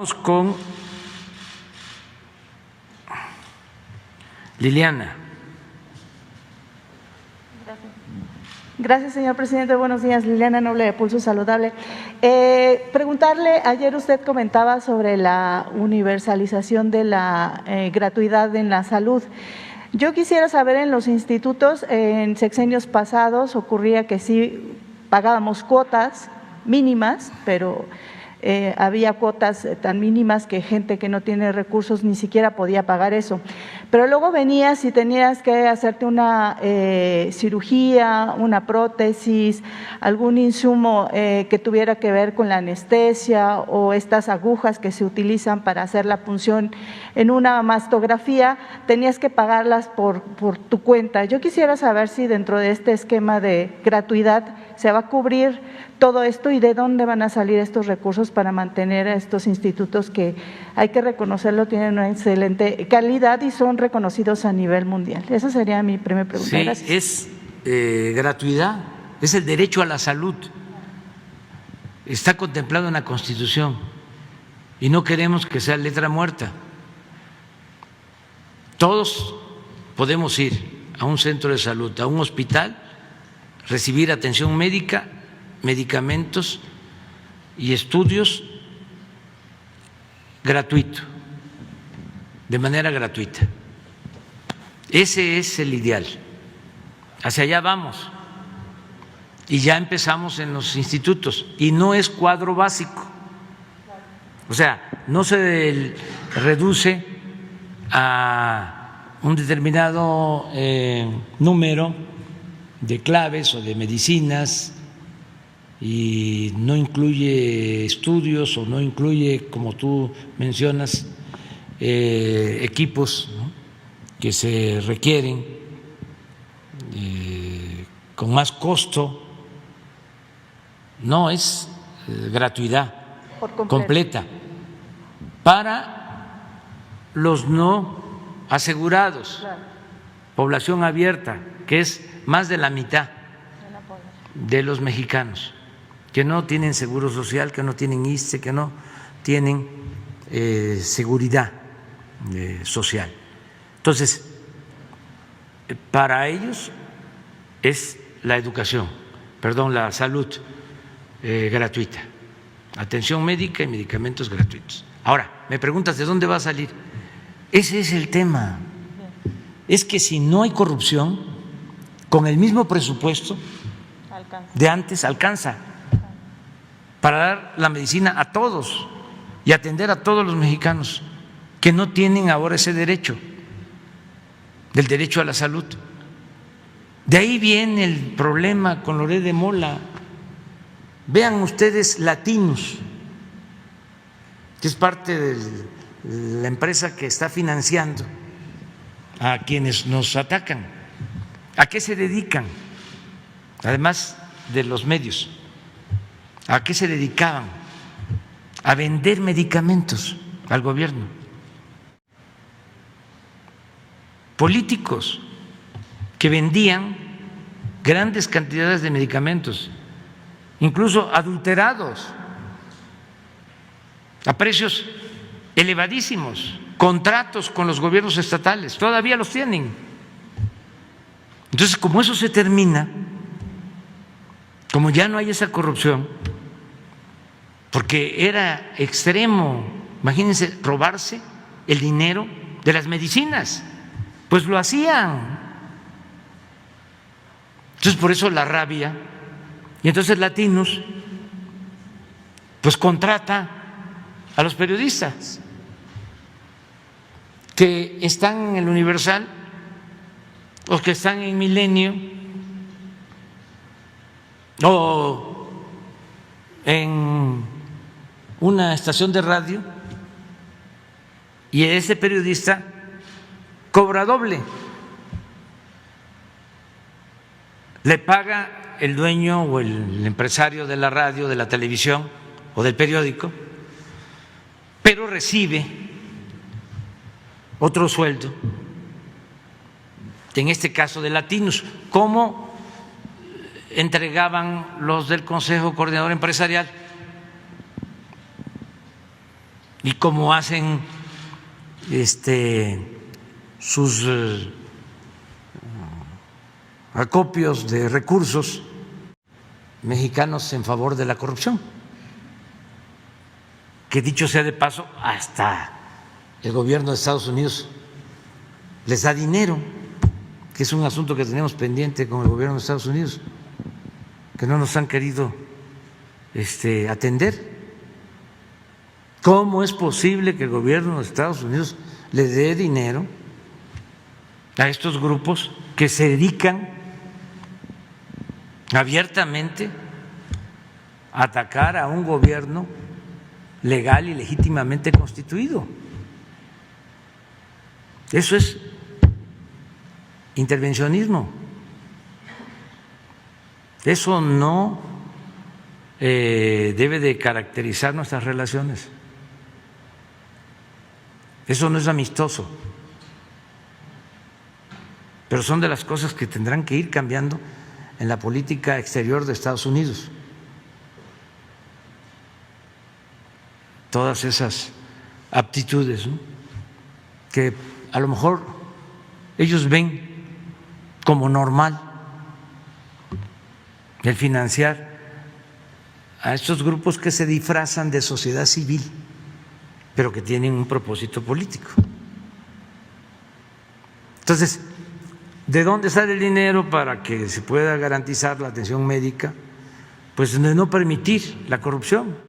Vamos con Liliana. Gracias, señor presidente. Buenos días, Liliana Noble de Pulso Saludable. Preguntarle, ayer usted comentaba sobre la universalización de la gratuidad en la salud. Yo quisiera saber, en los institutos, en sexenios pasados ocurría que sí pagábamos cuotas mínimas, pero había cuotas tan mínimas que gente que no tiene recursos ni siquiera podía pagar eso. Pero luego venías y tenías que hacerte una cirugía, una prótesis, algún insumo que tuviera que ver con la anestesia o estas agujas que se utilizan para hacer la punción en una mastografía, tenías que pagarlas por tu cuenta. Yo quisiera saber si dentro de este esquema de gratuidad se va a cubrir todo esto y de dónde van a salir estos recursos para mantener a estos institutos que, hay que reconocerlo, tienen una excelente calidad y son reconocidos a nivel mundial. Esa sería mi primera pregunta. Sí, gracias. es gratuidad, es el derecho a la salud. Está contemplado en la Constitución y no queremos que sea letra muerta. Todos podemos ir a un centro de salud, a un hospital, recibir atención médica, medicamentos y estudios gratuito, de manera gratuita. Ese es el ideal. Hacia allá vamos. Y ya empezamos en los institutos. Y no es cuadro básico. O sea, no se reduce a un determinado número de claves o de medicinas y no incluye estudios o no incluye, como tú mencionas, equipos, ¿no?, que se requieren con más costo. No, es gratuidad completa para los no asegurados, Claro. Población abierta, que es más de la mitad de los mexicanos, que no tienen seguro social, que no tienen ISSSTE, que no tienen seguridad social. Entonces, para ellos es la salud gratuita, atención médica y medicamentos gratuitos. Ahora, me preguntas de dónde va a salir. Ese es el tema. Es que si no hay corrupción, con el mismo presupuesto de antes alcanza para dar la medicina a todos y atender a todos los mexicanos que no tienen ahora ese derecho, del derecho a la salud. De ahí viene el problema con Loret de Mola. Vean ustedes Latinos, que es parte de la empresa que está financiando a quienes nos atacan. ¿A qué se dedican? Además de los medios, ¿a qué se dedicaban? A vender medicamentos al gobierno. Políticos que vendían grandes cantidades de medicamentos, incluso adulterados, a precios elevadísimos, contratos con los gobiernos estatales, todavía los tienen. Entonces, como eso se termina, como ya no hay esa corrupción, porque era extremo, imagínense, robarse el dinero de las medicinas, pues lo hacían. Entonces, por eso la rabia. Y entonces Latinos pues contrata a los periodistas que están en el Universal o que están en Milenio o en una estación de radio, y ese periodista cobra doble. Le paga el dueño o el empresario de la radio, de la televisión o del periódico, pero recibe otro sueldo, en este caso de Latinos. ¿Cómo entregaban los del Consejo Coordinador Empresarial? y cómo hacen sus acopios de recursos mexicanos en favor de la corrupción, que dicho sea de paso, hasta el gobierno de Estados Unidos les da dinero, que es un asunto que tenemos pendiente con el gobierno de Estados Unidos, que no nos han querido atender. ¿Cómo es posible que el gobierno de Estados Unidos le dé dinero a estos grupos que se dedican abiertamente a atacar a un gobierno legal y legítimamente constituido? Eso es intervencionismo. Eso no debe de caracterizar nuestras relaciones. Eso no es amistoso. Pero son de las cosas que tendrán que ir cambiando en la política exterior de Estados Unidos. Todas esas aptitudes, ¿no?, que a lo mejor ellos ven como normal el financiar a estos grupos que se disfrazan de sociedad civil, pero que tienen un propósito político. Entonces, ¿de dónde sale el dinero para que se pueda garantizar la atención médica? Pues de no permitir la corrupción.